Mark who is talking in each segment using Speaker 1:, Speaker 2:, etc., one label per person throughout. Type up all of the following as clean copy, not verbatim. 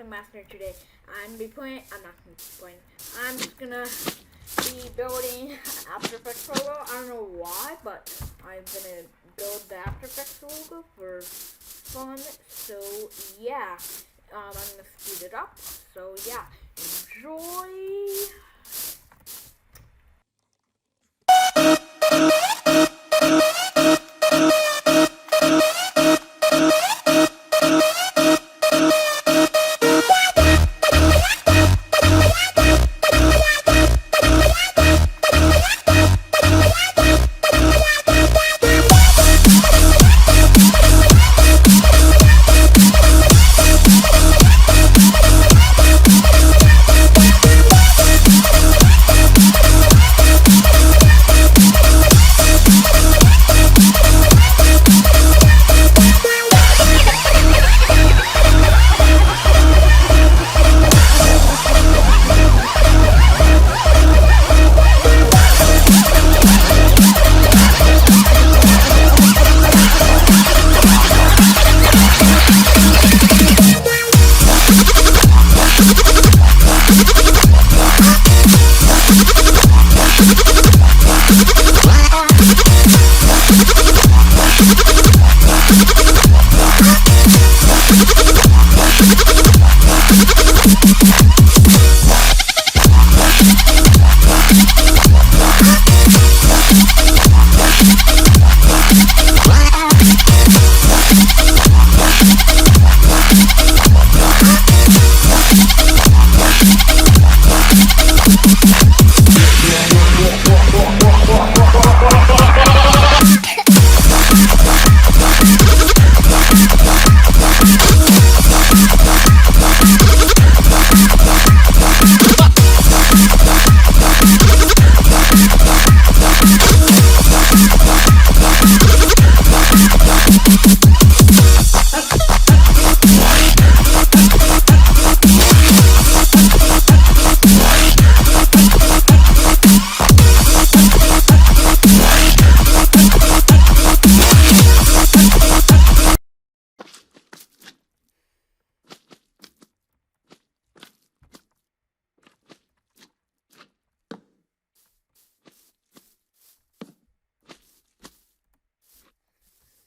Speaker 1: Nothing Master today. I'm not gonna be playing. I'm just gonna be building After Effects logo. I don't know why, but I'm gonna build the After Effects logo for fun. So yeah, I'm gonna speed it up. So yeah, enjoy.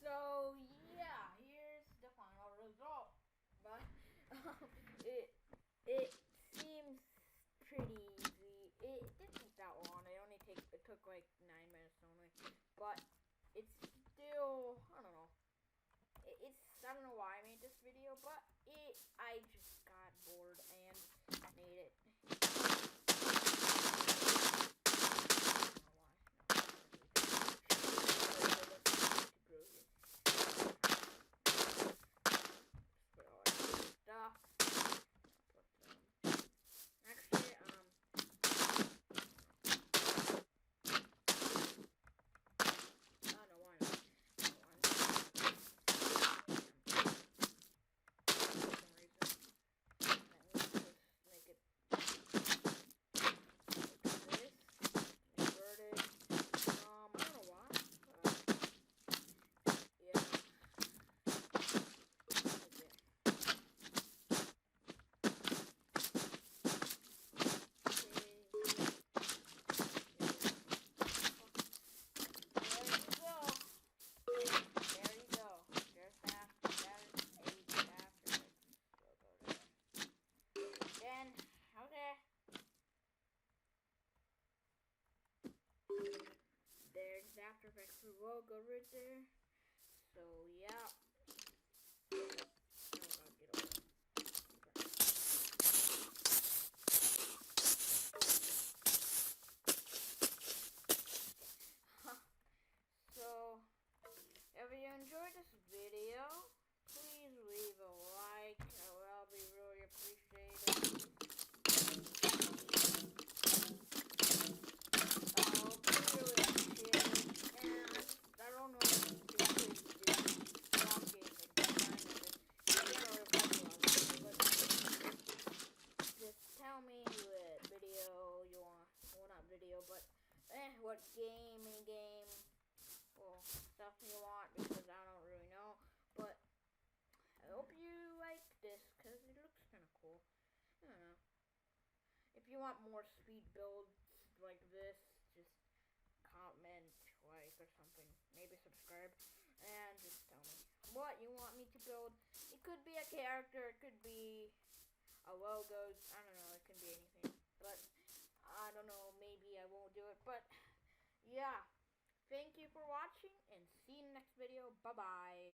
Speaker 1: So yeah, here's the final result. But it seems pretty easy. It didn't take that long. It took like 9 minutes only. But it's still, I don't know. I don't know why I made this video, but I just got bored and made it. There's the After Effects logo right there. So yeah. So if you enjoyed this video, please leave a like. I'll be really appreciated. What game, well, stuff you want, because I don't really know, but I hope you like this, because it looks kind of cool. I don't know. If you want more speed builds like this, just comment, like, or something. Maybe subscribe, and just tell me what you want me to build. It could be a character, it could be a logo, I don't know, it could be anything. But, I don't know, maybe I won't do it, but, yeah. Thank you for watching, and see you in the next video. Bye-bye.